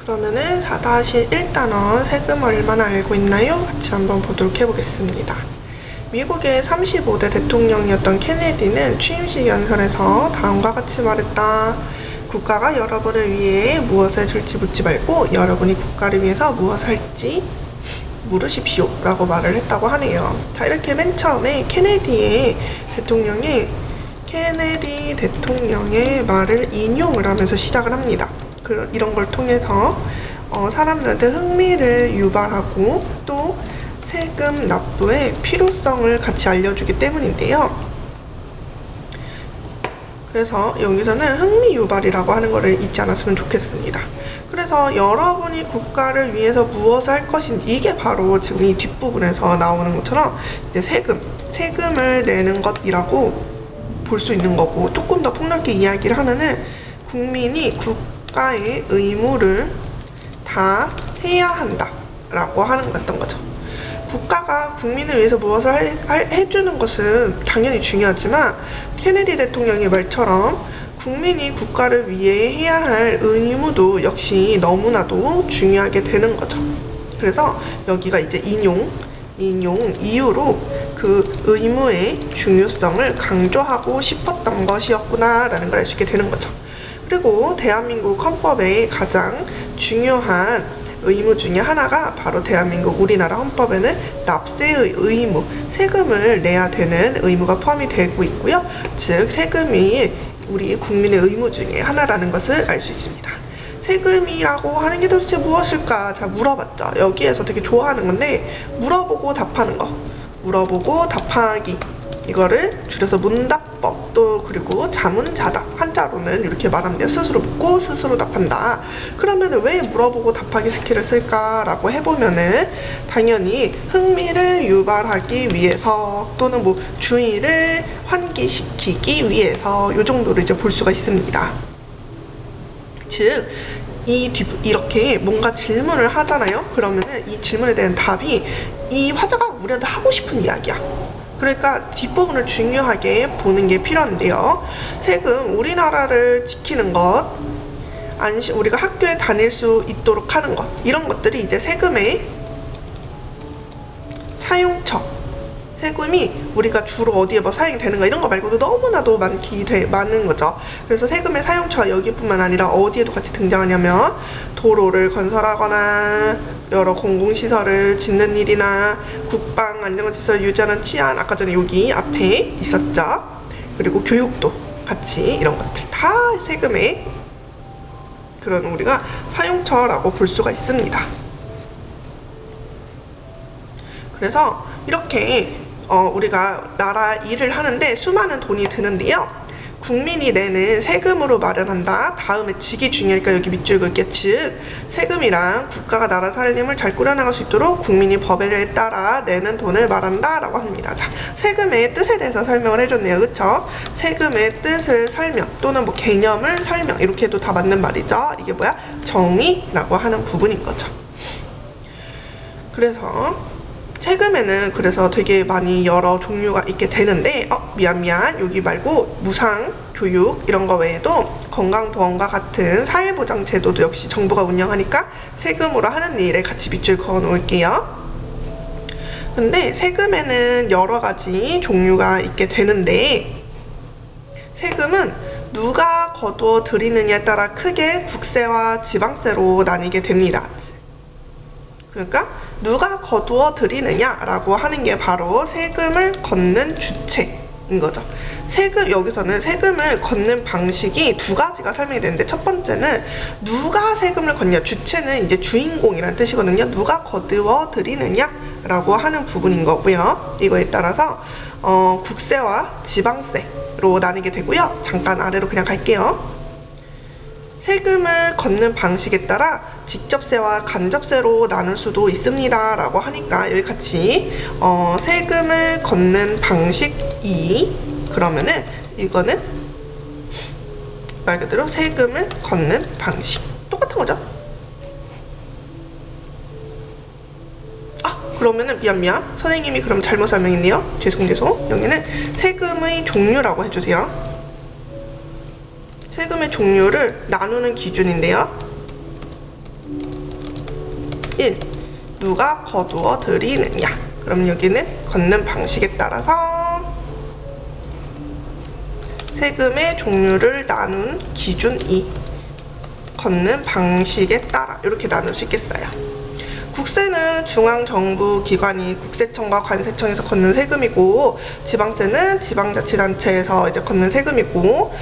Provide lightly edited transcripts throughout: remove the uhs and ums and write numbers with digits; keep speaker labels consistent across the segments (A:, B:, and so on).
A: 그러면은 4-1단원 세금 얼마나 알고 있나요? 같이 한번 보도록 해보겠습니다. 미국의 35대 대통령이었던 케네디는 취임식 연설에서 다음과 같이 말했다. 국가가 여러분을 위해 무엇을 줄지 묻지 말고 여러분이 국가를 위해서 무엇을 할지 물으십시오 라고 말을 했다고 하네요. 자, 이렇게 맨 처음에 케네디 대통령의 말을 인용을 하면서 시작을 합니다. 이런 걸 통해서 사람들한테 흥미를 유발하고 또 세금 납부의 필요성을 같이 알려주기 때문인데요. 그래서 여기서는 흥미 유발이라고 하는 거를 잊지 않았으면 좋겠습니다. 그래서 여러분이 국가를 위해서 무엇을 할 것인지, 이게 바로 지금 이 뒷부분에서 나오는 것처럼 이제 세금을 내는 것이라고 볼 수 있는 거고, 조금 더 폭넓게 이야기를 하면은 국민이 국가의 의무를 다 해야 한다 라고 하는 거였던 거죠. 국가가 국민을 위해서 무엇을 해주는 것은 당연히 중요하지만 케네디 대통령의 말처럼 국민이 국가를 위해 해야 할 의무도 역시 너무나도 중요하게 되는 거죠. 그래서 여기가 이제 인용 이유로 그 의무의 중요성을 강조하고 싶었던 것이었구나 라는 걸 알 수 있게 되는 거죠. 그리고 대한민국 헌법의 가장 중요한 의무 중에 하나가 바로 대한민국 우리나라 헌법에는 납세의 의무, 세금을 내야 되는 의무가 포함이 되고 있고요. 즉 세금이 우리 국민의 의무 중에 하나라는 것을 알 수 있습니다. 세금이라고 하는 게 도대체 무엇일까? 자, 물어봤죠. 여기에서 되게 좋아하는 건데 물어보고 답하는 거, 물어보고 답하기, 이거를 줄여서 문답법, 또 그리고 자문자답, 한자로는 이렇게 말하면 돼요. 스스로 묻고 스스로 답한다. 그러면 왜 물어보고 답하기 스킬을 쓸까라고 해보면은 당연히 흥미를 유발하기 위해서 또는 뭐 주의를 환기시키기 위해서 이 정도를 이제 볼 수가 있습니다. 즉 이렇게 뭔가 질문을 하잖아요. 그러면은 이 질문에 대한 답이 이 화자가 우리한테 하고 싶은 이야기야. 그러니까 뒷부분을 중요하게 보는 게 필요한데요. 세금, 우리나라를 지키는 것, 우리가 학교에 다닐 수 있도록 하는 것, 이런 것들이 이제 세금의 사용처, 세금이 우리가 주로 어디에 뭐 사용이 되는가 이런 거 말고도 너무나도 많은 거죠. 그래서 세금의 사용처가 여기뿐만 아니라 어디에도 같이 등장하냐면 도로를 건설하거나 여러 공공시설을 짓는 일이나 국방 안전시설 유지하는 치안, 아까 전에 여기 앞에 있었죠. 그리고 교육도 같이 이런 것들 다 세금의 그런 우리가 사용처라고 볼 수가 있습니다. 그래서 이렇게 우리가 나라 일을 하는데 수많은 돈이 드는데요. 국민이 내는 세금으로 마련한다. 다음에 직이 중요하니까 여기 밑줄 긋게. 즉 세금이랑 국가가 나라 살림을 잘 꾸려나갈 수 있도록 국민이 법에 따라 내는 돈을 말한다 라고 합니다. 자, 세금의 뜻에 대해서 설명을 해줬네요. 그쵸? 세금의 뜻을 설명 또는 뭐 개념을 설명, 이렇게 해도 다 맞는 말이죠. 이게 뭐야? 정의라고 하는 부분인 거죠. 그래서 세금에는 그래서 되게 많이 여러 종류가 있게 되는데 미안 여기 말고 무상, 교육 이런 거 외에도 건강보험과 같은 사회보장 제도도 역시 정부가 운영하니까 세금으로 하는 일에 같이 밑줄 그어 놓을게요. 근데 세금에는 여러 가지 종류가 있게 되는데 세금은 누가 거두어 들이느냐에 따라 크게 국세와 지방세로 나뉘게 됩니다. 그러니까 누가 거두어 들이느냐라고 하는 게 바로 세금을 걷는 주체인 거죠. 여기서는 세금을 걷는 방식이 두 가지가 설명이 되는데, 첫 번째는 누가 세금을 걷냐, 주체는 이제 주인공이라는 뜻이거든요. 누가 거두어 들이느냐라고 하는 부분인 거고요. 이거에 따라서 국세와 지방세로 나뉘게 되고요. 잠깐 아래로 그냥 갈게요. 세금을 걷는 방식에 따라 직접세와 간접세로 나눌 수도 있습니다 라고 하니까 여기 같이 세금을 걷는 방식 2, 그러면은 이거는 말 그대로 세금을 걷는 방식 똑같은 거죠. 그러면은 미안 선생님이 그럼 잘못 설명했네요. 죄송 여기는 세금의 종류라고 해주세요. 세금의 종류를 나누는 기준인데요. 1. 누가 거두어 드리느냐. 그럼 여기는 걷는 방식에 따라서 세금의 종류를 나눈 기준 2. 걷는 방식에 따라 이렇게 나눌 수 있겠어요. 국세는 중앙정부 기관이 국세청과 관세청에서 걷는 세금이고, 지방세는 지방자치단체에서 이제 걷는 세금이고,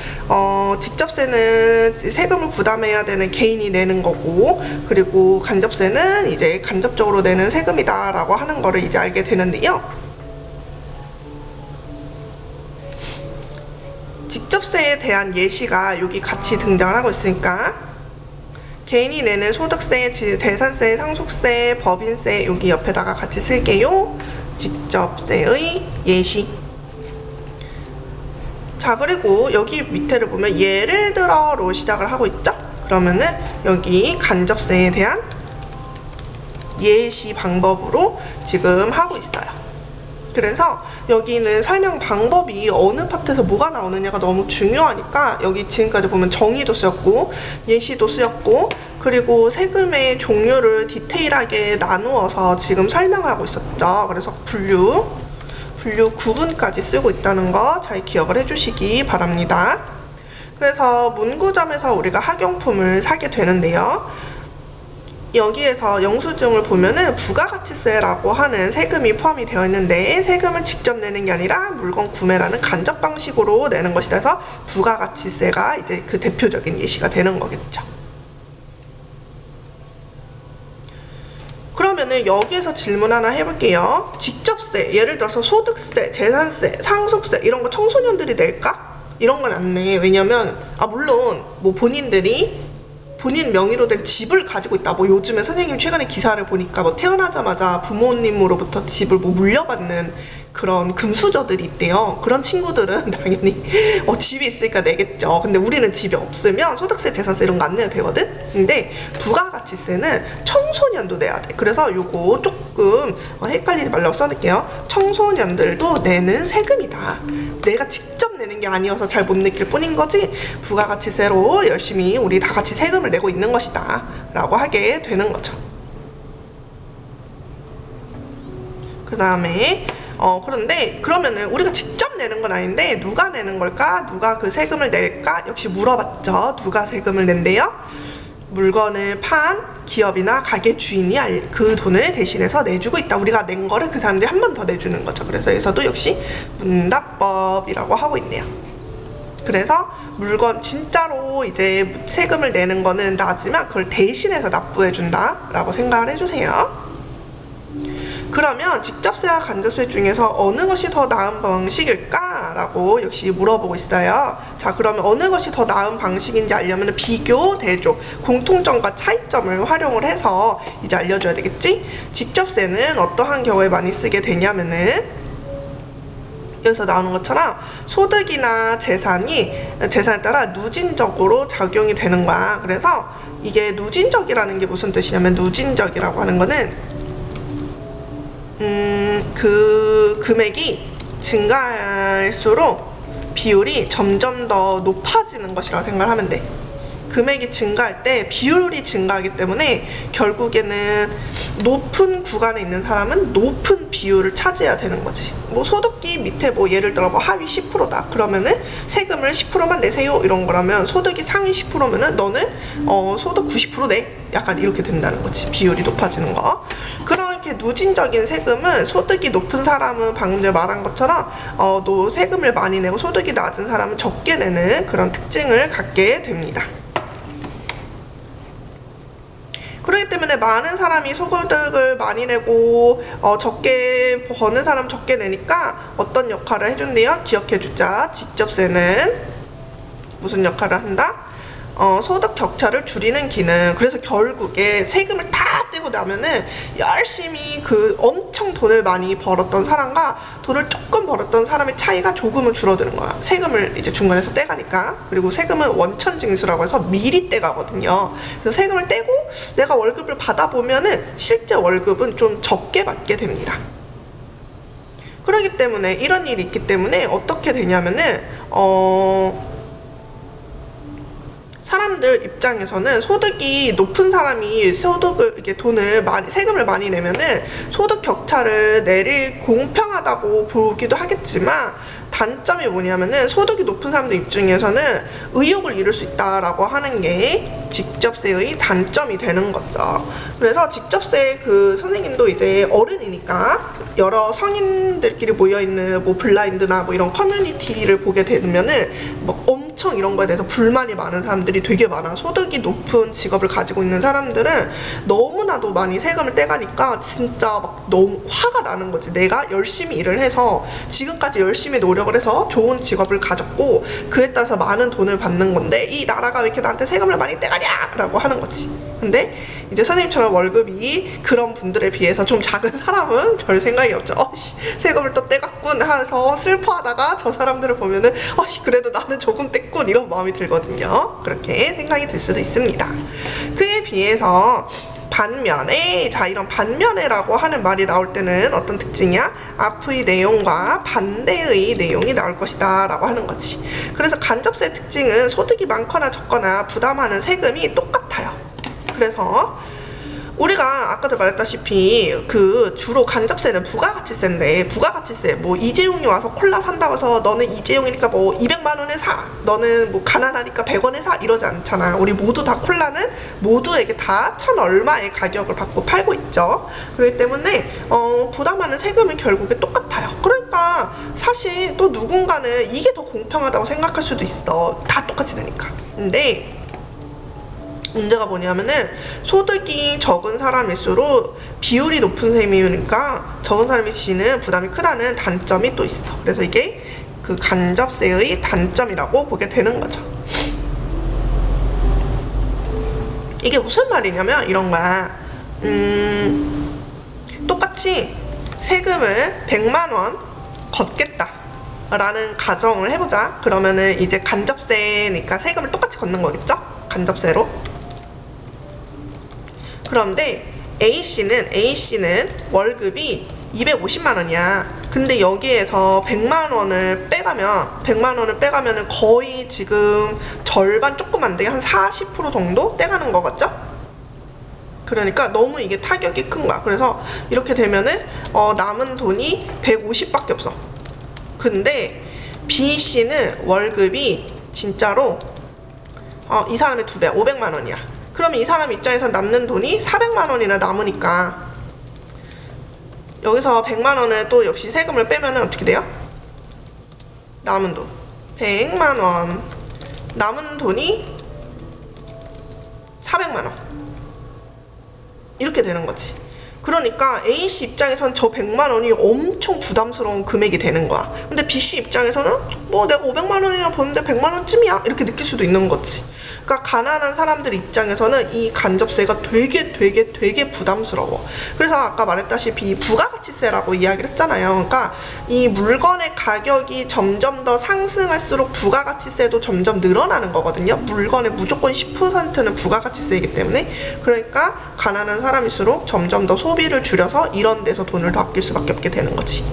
A: 직접세는 세금을 부담해야 되는 개인이 내는 거고, 그리고 간접세는 이제 간접적으로 내는 세금이다라고 하는 거를 이제 알게 되는데요. 직접세에 대한 예시가 여기 같이 등장을 하고 있으니까 개인이 내는 소득세, 재산세, 상속세, 법인세 여기 옆에다가 같이 쓸게요. 직접세의 예시. 자, 그리고 여기 밑에를 보면 예를 들어로 시작을 하고 있죠. 그러면은 여기 간접세에 대한 예시 방법으로 지금 하고 있어요. 그래서 여기는 설명 방법이 어느 파트에서 뭐가 나오느냐가 너무 중요하니까 여기 지금까지 보면 정의도 쓰였고 예시도 쓰였고 그리고 세금의 종류를 디테일하게 나누어서 지금 설명하고 있었죠. 그래서 분류 구분까지 쓰고 있다는 거 잘 기억을 해주시기 바랍니다. 그래서 문구점에서 우리가 학용품을 사게 되는데요. 여기에서 영수증을 보면은 부가가치세라고 하는 세금이 포함이 되어 있는데, 세금을 직접 내는 게 아니라 물건 구매라는 간접 방식으로 내는 것이라서 부가가치세가 이제 그 대표적인 예시가 되는 거겠죠. 그러면은 여기에서 질문 하나 해볼게요. 직접세, 예를 들어서 소득세, 재산세, 상속세 이런 거 청소년들이 낼까? 이런 건 안 내. 왜냐면 물론 뭐 본인 명의로 된 집을 가지고 있다. 뭐 요즘에 선생님 최근에 기사를 보니까 뭐 태어나자마자 부모님으로부터 집을 뭐 물려받는 그런 금수저들이 있대요. 그런 친구들은 당연히 집이 있으니까 내겠죠. 근데 우리는 집이 없으면 소득세, 재산세 이런 거 안 내도 되거든. 근데 부가가치세는 청소년도 내야 돼. 그래서 요거 조금 헷갈리지 말라고 써놓을게요. 청소년들도 내는 세금이다. 내가 직접 내는 게 아니어서 잘 못 느낄 뿐인 거지, 부가가치세로 열심히 우리 다 같이 세금을 내고 있는 것이다 라고 하게 되는 거죠. 그 다음에 그런데 그러면은 우리가 직접 내는 건 아닌데 누가 내는 걸까? 누가 그 세금을 낼까? 역시 물어봤죠. 누가 세금을 낸대요? 물건을 판 기업이나 가게 주인이 그 돈을 대신해서 내주고 있다. 우리가 낸 거를 그 사람들이 한 번 더 내주는 거죠. 그래서 여기서도 역시 문답법이라고 하고 있네요. 그래서 물건 진짜로 이제 세금을 내는 거는 나지만 그걸 대신해서 납부해준다 라고 생각을 해주세요. 그러면 직접세와 간접세 중에서 어느 것이 더 나은 방식일까? 라고 역시 물어보고 있어요. 자, 그러면 어느 것이 더 나은 방식인지 알려면 비교, 대조, 공통점과 차이점을 활용을 해서 이제 알려줘야 되겠지? 직접세는 어떠한 경우에 많이 쓰게 되냐면은 여기서 나오는 것처럼 소득이나 재산에 따라 누진적으로 작용이 되는 거야. 그래서 이게 누진적이라는 게 무슨 뜻이냐면, 누진적이라고 하는 거는 그 금액이 증가할수록 비율이 점점 더 높아지는 것이라고 생각을 하면 돼. 금액이 증가할 때 비율이 증가하기 때문에 결국에는 높은 구간에 있는 사람은 높은 비율을 차지해야 되는 거지. 뭐 소득이 밑에 뭐 예를 들어 뭐 하위 10%다 그러면은 세금을 10%만 내세요 이런 거라면, 소득이 상위 10%면은 너는 소득 90% 내, 약간 이렇게 된다는 거지. 비율이 높아지는 거. 그렇게 누진적인 세금은 소득이 높은 사람은 방금 전에 말한 것처럼 또 세금을 많이 내고, 소득이 낮은 사람은 적게 내는 그런 특징을 갖게 됩니다. 그렇기 때문에 많은 사람이 소득을 많이 내고 적게 버는 사람 적게 내니까 어떤 역할을 해준대요? 기억해주자. 직접세는 무슨 역할을 한다? 소득 격차를 줄이는 기능. 그래서 결국에 세금을 다 떼고 나면은 열심히 그 엄청 돈을 많이 벌었던 사람과 돈을 조금 벌었던 사람의 차이가 조금은 줄어드는 거야. 세금을 이제 중간에서 떼가니까. 그리고 세금은 원천징수라고 해서 미리 떼가거든요. 그래서 세금을 떼고 내가 월급을 받아보면은 실제 월급은 좀 적게 받게 됩니다. 그렇기 때문에 이런 일이 있기 때문에 어떻게 되냐면은 사람들 입장에서는 소득이 높은 사람이 세금을 많이 내면은 소득 격차를 내릴 공평하다고 보기도 하겠지만, 단점이 뭐냐면은 소득이 높은 사람들 입장에서는 의욕을 잃을 수 있다라고 하는 게 직접세의 단점이 되는 거죠. 그래서 직접세 선생님도 이제 어른이니까 여러 성인들끼리 모여있는 뭐 블라인드나 뭐 이런 커뮤니티를 보게 되면은 뭐 엄청 이런 거에 대해서 불만이 많은 사람들이 되게 많아. 소득이 높은 직업을 가지고 있는 사람들은 너무나도 많이 세금을 떼가니까 진짜 막 너무 화가 나는 거지. 내가 열심히 일을 해서 지금까지 열심히 노력을 해서 좋은 직업을 가졌고 그에 따라서 많은 돈을 받는 건데 이 나라가 왜 이렇게 나한테 세금을 많이 떼가냐 라고 하는 거지. 근데 이제 선생님처럼 월급이 그런 분들에 비해서 좀 작은 사람은 별 생각이 없죠. 세금을 또 떼갔군 하면서 슬퍼하다가 저 사람들을 보면은 그래도 나는 조금 뗐군 이런 마음이 들거든요. 그렇게 생각이 들 수도 있습니다. 그에 비해서 반면에, 이런 반면에라고 하는 말이 나올 때는 어떤 특징이야? 앞의 내용과 반대의 내용이 나올 것이다 라고 하는 거지. 그래서 간접세의 특징은 소득이 많거나 적거나 부담하는 세금이 똑같아요. 그래서 우리가 아까도 말했다시피 주로 간접세는 부가가치세인데, 부가가치세 뭐 이재용이 와서 콜라 산다고 해서 너는 이재용이니까 뭐 200만 원에 사, 너는 뭐 가난하니까 100원에 사 이러지 않잖아. 우리 모두 다 콜라는 모두에게 다 1,000 얼마의 가격을 받고 팔고 있죠. 그렇기 때문에 부담하는 세금은 결국에 똑같아요. 그러니까 사실 또 누군가는 이게 더 공평하다고 생각할 수도 있어. 다 똑같이 내니까. 근데 문제가 뭐냐면은 소득이 적은 사람일수록 비율이 높은 셈이니까 적은 사람이 지는 부담이 크다는 단점이 또 있어. 그래서 이게 간접세의 단점이라고 보게 되는 거죠. 이게 무슨 말이냐면 이런 거야. 똑같이 세금을 100만 원 걷겠다 라는 가정을 해보자. 그러면은 이제 간접세니까 세금을 똑같이 걷는 거겠죠? 간접세로. 그런데 A씨는 월급이 250만 원이야. 근데 여기에서 100만 원을 빼가면은 거의 지금 절반 조금 안 되게 한 40% 정도 떼가는 거 같죠? 그러니까 너무 이게 타격이 큰 거야. 그래서 이렇게 되면은 남은 돈이 150밖에 없어. 근데 B씨는 월급이 진짜로 이 사람의 2배, 500만 원이야. 그러면 이 사람 입장에서 남는 돈이 400만 원이나 남으니까 여기서 100만 원을 또 역시 세금을 빼면은 어떻게 돼요? 남은 돈 100만 원, 남은 돈이 400만 원 이렇게 되는 거지. 그러니까 A씨 입장에서는 저 100만 원이 엄청 부담스러운 금액이 되는 거야. 근데 B씨 입장에서는 뭐 내가 500만 원이나 버는데 100만 원쯤이야 이렇게 느낄 수도 있는 거지. 그러니까 가난한 사람들 입장에서는 이 간접세가 되게 부담스러워. 그래서 아까 말했다시피 부가가치세라고 이야기를 했잖아요. 그러니까 이 물건의 가격이 점점 더 상승할수록 부가가치세도 점점 늘어나는 거거든요. 물건의 무조건 10%는 부가가치세이기 때문에. 그러니까 가난한 사람일수록 점점 더 소비를 줄여서 이런 데서 돈을 더 아낄 수밖에 없게 되는 거지.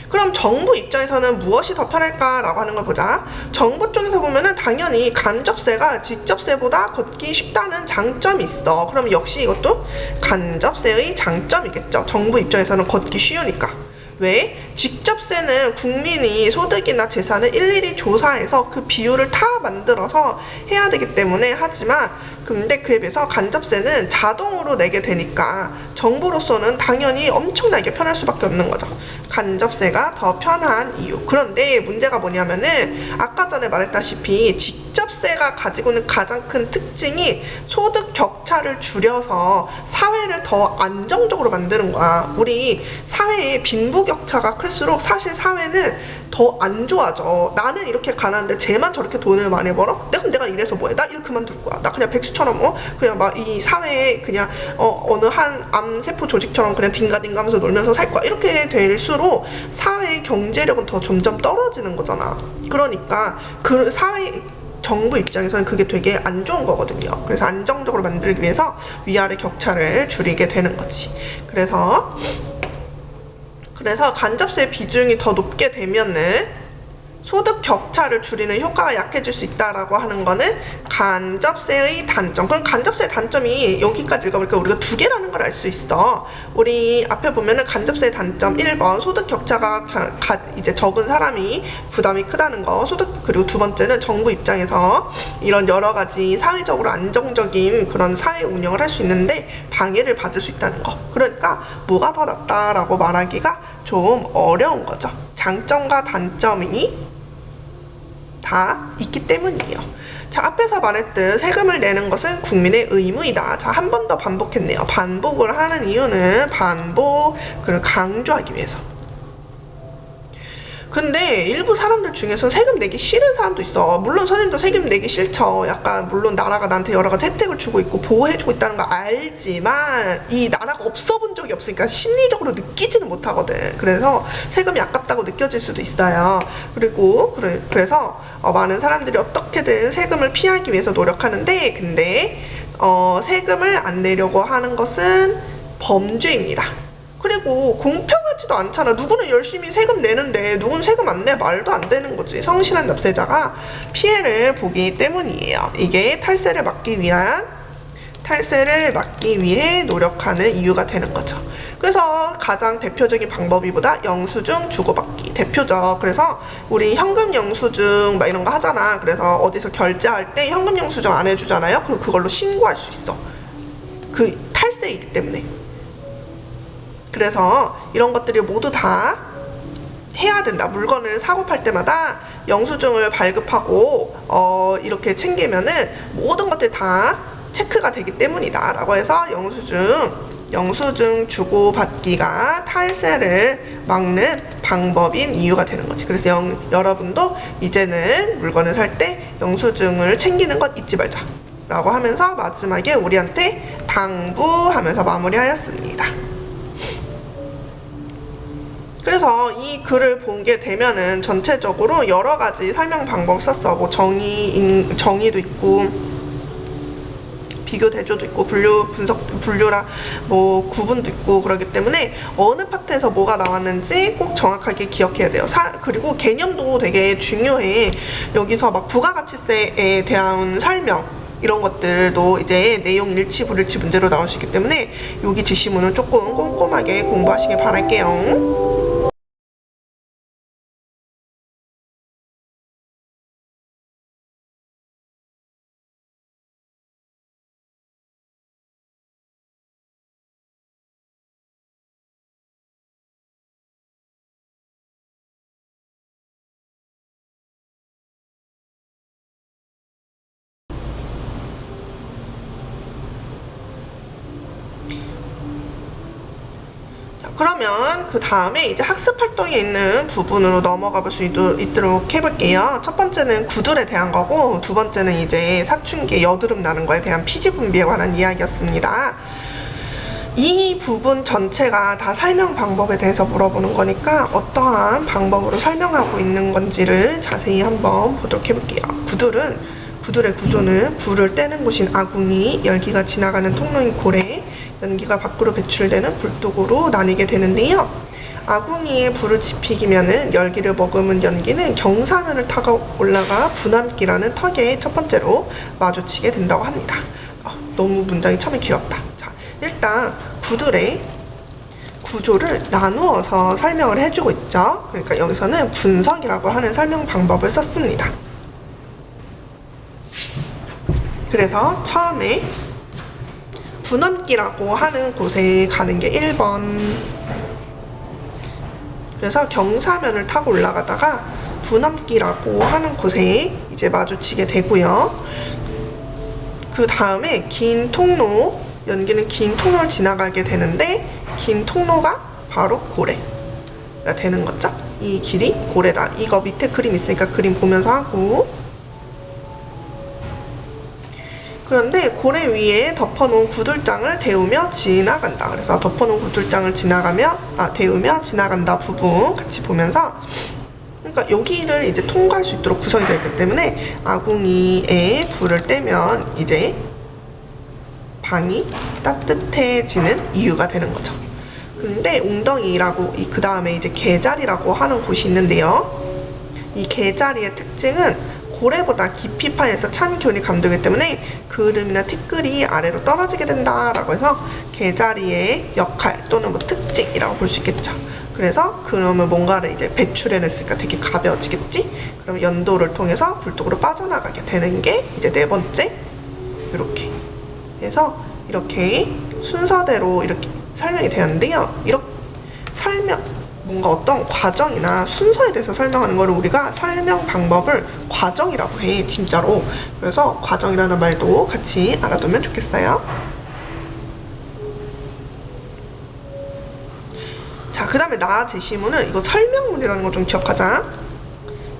A: 그럼 정부 입장에서는 무엇이 더 편할까라고 하는 걸 보자. 정부 쪽에서 보면은 당연히 간접세가 직접세보다 걷기 쉽다는 장점이 있어. 그럼 역시 이것도 간접세의 장점이겠죠. 정부 입장에서는 걷기 쉬우니까. 왜? 직접세는 국민이 소득이나 재산을 일일이 조사해서 그 비율을 다 만들어서 해야 되기 때문에 하지만, 근데 그에 비해서 간접세는 자동으로 내게 되니까 정부로서는 당연히 엄청나게 편할 수밖에 없는 거죠. 간접세가 더 편한 이유. 그런데 문제가 뭐냐면은 아까 전에 말했다시피 직접세가 가지고 있는 가장 큰 특징이 소득 격차를 줄여서 사회를 더 안정적으로 만드는 거야. 우리 사회의 빈부격차가 클수록 사실 사회는 더 안 좋아져. 나는 이렇게 가난한데 쟤만 저렇게 돈을 많이 벌어? 그럼 내가 이래서 뭐해? 나 일 그만둘 거야. 나 그냥 백수처럼 그냥 막 이 사회에 그냥 어느 한 암세포 조직처럼 그냥 딩가딩가하면서 놀면서 살 거야. 이렇게 될수록 사회의 경제력은 더 점점 떨어지는 거잖아. 그러니까 그 사회 정부 입장에서는 그게 되게 안 좋은 거거든요. 그래서 안정적으로 만들기 위해서 위아래 격차를 줄이게 되는 거지. 그래서 간접세 비중이 더 높게 되면은 소득 격차를 줄이는 효과가 약해질 수 있다라고 하는 거는 간접세의 단점. 그럼 간접세의 단점이 여기까지 읽어보니까 우리가 두 개라는 걸 알 수 있어. 우리 앞에 보면은 간접세의 단점 1번 소득 격차가 이제 적은 사람이 부담이 크다는 거. 소득, 그리고 두 번째는 정부 입장에서 이런 여러 가지 사회적으로 안정적인 그런 사회 운영을 할 수 있는데 방해를 받을 수 있다는 거. 그러니까 뭐가 더 낫다라고 말하기가 좀 어려운 거죠. 장점과 단점이 다 있기 때문이에요. 자, 앞에서 말했듯 세금을 내는 것은 국민의 의무이다. 자, 한 번 더 반복했네요. 반복을 하는 이유는 반복을 강조하기 위해서. 근데 일부 사람들 중에서 세금 내기 싫은 사람도 있어. 물론 선생님도 세금 내기 싫죠. 약간 물론 나라가 나한테 여러 가지 혜택을 주고 있고 보호해주고 있다는 거 알지만 이 나라가 없어 본 적이 없으니까 심리적으로 느끼지는 못하거든. 그래서 세금이 아깝다고 느껴질 수도 있어요. 그리고 그래서 많은 사람들이 어떻게든 세금을 피하기 위해서 노력하는데, 근데 세금을 안 내려고 하는 것은 범죄입니다. 그리고 공평하지도 않잖아. 누구는 열심히 세금 내는데 누구는 세금 안 내. 말도 안 되는 거지. 성실한 납세자가 피해를 보기 때문이에요. 이게 탈세를 막기 위해 노력하는 이유가 되는 거죠. 그래서 가장 대표적인 방법이 뭐다? 영수증 주고받기. 대표적. 그래서 우리 현금 영수증 막 이런 거 하잖아. 그래서 어디서 결제할 때 현금 영수증 안 해주잖아요. 그럼 그걸로 신고할 수 있어. 그 탈세이기 때문에. 그래서 이런 것들이 모두 다 해야 된다. 물건을 사고 팔 때마다 영수증을 발급하고 이렇게 챙기면은 모든 것들이 다 체크가 되기 때문이다 라고 해서 영수증 주고받기가 탈세를 막는 방법인 이유가 되는 거지. 그래서 여러분도 이제는 물건을 살 때 영수증을 챙기는 것 잊지 말자 라고 하면서 마지막에 우리한테 당부하면서 마무리하였습니다. 그래서 이 글을 보게 되면은 전체적으로 여러 가지 설명 방법 썼어. 뭐 정의도 있고, 비교 대조도 있고, 분류라 뭐 구분도 있고 그러기 때문에 어느 파트에서 뭐가 나왔는지 꼭 정확하게 기억해야 돼요. 그리고 개념도 되게 중요해. 여기서 막 부가가치세에 대한 설명 이런 것들도 이제 내용 일치 불일치 문제로 나올 수 있기 때문에 여기 지시문은 조금 꼼꼼하게 공부하시길 바랄게요. 그러면 그 다음에 이제 학습 활동에 있는 부분으로 넘어가 볼 수 있도록 해볼게요. 첫 번째는 구들에 대한 거고, 두 번째는 이제 사춘기에 여드름 나는 거에 대한 피지 분비에 관한 이야기였습니다. 이 부분 전체가 다 설명 방법에 대해서 물어보는 거니까 어떠한 방법으로 설명하고 있는 건지를 자세히 한번 보도록 해볼게요. 구들의 구조는 불을 떼는 곳인 아궁이, 열기가 지나가는 통로인 고래, 연기가 밖으로 배출되는 불뚝으로 나뉘게 되는데요. 아궁이에 불을 지피기면은 열기를 머금은 연기는 경사면을 타고 올라가 분암기라는 턱에 첫 번째로 마주치게 된다고 합니다. 너무 문장이 처음에 길었다. 자, 일단 구들의 구조를 나누어서 설명을 해주고 있죠. 그러니까 여기서는 분석이라고 하는 설명 방법을 썼습니다. 그래서 처음에 분암기라고 하는 곳에 가는 게 1번. 그래서 경사면을 타고 올라가다가 분암기라고 하는 곳에 이제 마주치게 되고요. 그 다음에 긴 통로, 연기는 긴 통로를 지나가게 되는데 긴 통로가 바로 고래가 되는 거죠. 이 길이 고래다. 이거 밑에 그림 있으니까 그림 보면서 하고, 그런데 고래 위에 덮어놓은 구들장을 데우며 지나간다. 그래서 덮어놓은 구들장을 데우며 지나간다 부분 같이 보면서, 그러니까 여기를 이제 통과할 수 있도록 구성이 되어 있기 때문에 아궁이에 불을 떼면 이제 방이 따뜻해지는 이유가 되는 거죠. 근데 웅덩이라고 그 다음에 이제 개자리라고 하는 곳이 있는데요. 이 개자리의 특징은 고래보다 깊이 파여서 찬 기운이 감도기 때문에 그을음이나 티끌이 아래로 떨어지게 된다라고 해서 개자리의 역할 또는 뭐 특징이라고 볼 수 있겠죠. 그래서 그러면 뭔가를 이제 배출해냈으니까 되게 가벼워지겠지? 그럼 연도를 통해서 불독으로 빠져나가게 되는 게 이제 네 번째 이렇게 해서 이렇게 순서대로 이렇게 설명이 되었는데요. 이렇게 뭔가 어떤 과정이나 순서에 대해서 설명하는 거를 우리가 설명 방법을 과정이라고 해, 진짜로. 그래서 과정이라는 말도 같이 알아두면 좋겠어요. 자, 그 다음에 나 제시문은 이거 설명문이라는 거 좀 기억하자.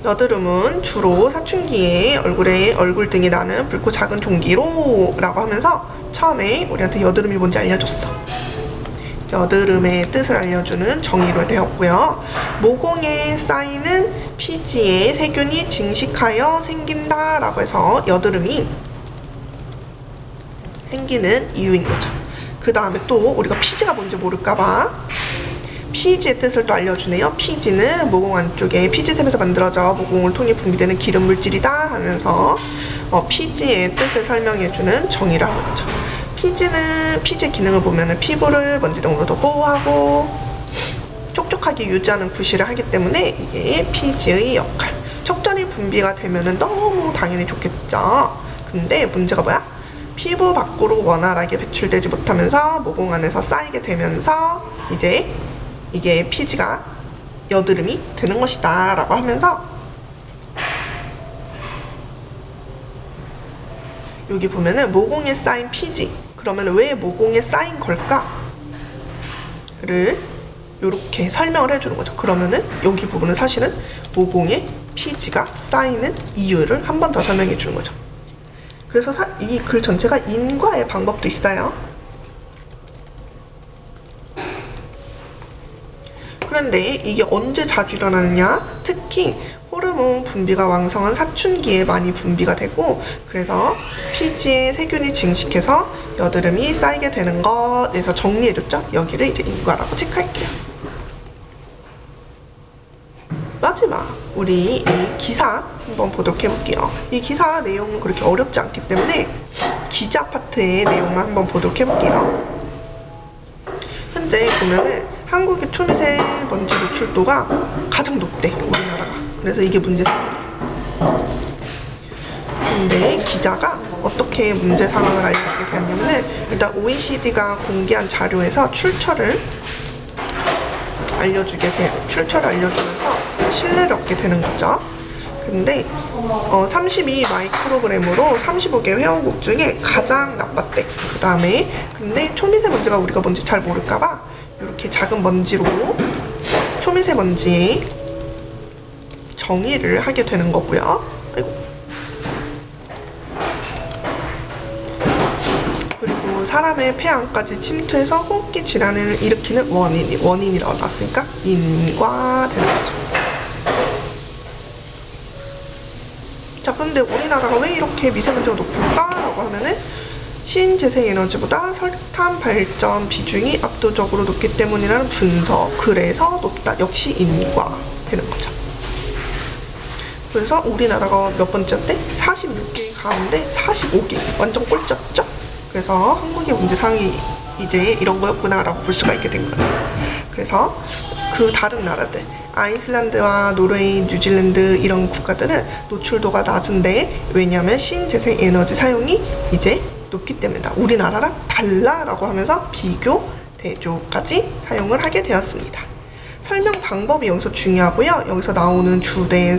A: 여드름은 주로 사춘기에 얼굴 등이 나는 붉고 작은 종기로 라고 하면서 처음에 우리한테 여드름이 뭔지 알려줬어. 여드름의 뜻을 알려주는 정의로 되었고요. 모공에 쌓이는 피지에 세균이 증식하여 생긴다 라고 해서 여드름이 생기는 이유인 거죠. 그 다음에 또 우리가 피지가 뭔지 모를까봐 피지의 뜻을 또 알려주네요. 피지는 모공 안쪽에 피지샘에서 만들어져 모공을 통해 분비되는 기름 물질이다 하면서 피지의 뜻을 설명해주는 정의를 하는 거죠. 피지의 기능을 보면은 피부를 먼지 등으로도 보호하고 촉촉하게 유지하는 구실을 하기 때문에 이게 피지의 역할. 적절히 분비가 되면은 너무 당연히 좋겠죠. 근데 문제가 뭐야? 피부 밖으로 원활하게 배출되지 못하면서 모공 안에서 쌓이게 되면서 이제 이게 피지가 여드름이 되는 것이다 라고 하면서 여기 보면은 모공에 쌓인 피지, 그러면 왜 모공에 쌓인 걸까? 를 이렇게 설명을 해주는 거죠. 그러면은 여기 부분은 사실은 모공에 피지가 쌓이는 이유를 한 번 더 설명해 주는 거죠. 그래서 이 글 전체가 인과의 방법도 있어요. 그런데 이게 언제 자주 일어나느냐? 특히 호르몬 분비가 왕성한 사춘기에 많이 분비가 되고, 그래서 피지에 세균이 증식해서 여드름이 쌓이게 되는 것에서 정리해줬죠? 여기를 이제 인과라고 체크할게요. 마지막 우리 이 기사 한번 보도록 해볼게요. 이 기사 내용은 그렇게 어렵지 않기 때문에 기자 파트의 내용만 한번 보도록 해볼게요. 현재 보면은 한국의 초미세먼지 노출도가 가장 높대, 우리나라가. 그래서 이게 문제상황이에요. 근데 기자가 어떻게 문제 상황을 알려주게 되었냐면은 일단 OECD가 공개한 자료에서 출처를 알려주면서 신뢰를 얻게 되는 거죠. 근데 32 마이크로그램으로 35개 회원국 중에 가장 나빴대. 그 다음에 근데 초미세먼지가 우리가 뭔지 잘 모를까봐 이렇게 작은 먼지로 초미세먼지의 정의를 하게 되는 거고요. 그리고 사람의 폐 안까지 침투해서 호흡기 질환을 일으키는 원인이라고 나왔으니까 인과되는 거죠. 자, 그런데 우리나라가 왜 이렇게 미세먼지가 높을까라고 하면은 신재생에너지보다 석탄 발전 비중이 압도적으로 높기 때문이라는 분석. 그래서 높다. 역시 인과 되는 거죠. 그래서 우리나라가 몇 번째였대? 46개 가운데 45개. 완전 꼴찌였죠? 그래서 한국의 문제상이 이제 이런 거였구나 라고 볼 수가 있게 된 거죠. 그래서 그 다른 나라들, 아이슬란드와 노르웨이, 뉴질랜드 이런 국가들은 노출도가 낮은데 왜냐하면 신재생에너지 사용이 이제 높기 때문이다. 우리나라랑 달라 라고 하면서 비교 대조까지 사용을 하게 되었습니다. 설명 방법이 여기서 중요하고요. 여기서 나오는 주된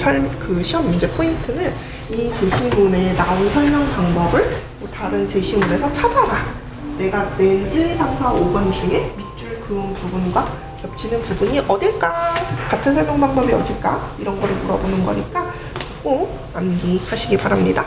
A: 시험 문제 포인트는 이 제시문에 나온 설명 방법을 다른 제시문에서 찾아라. 내가 낸 1, 2, 3, 4, 5번 중에 밑줄 그은 부분과 겹치는 부분이 어딜까? 같은 설명 방법이 어딜까? 이런 거를 물어보는 거니까 꼭 암기하시기 바랍니다.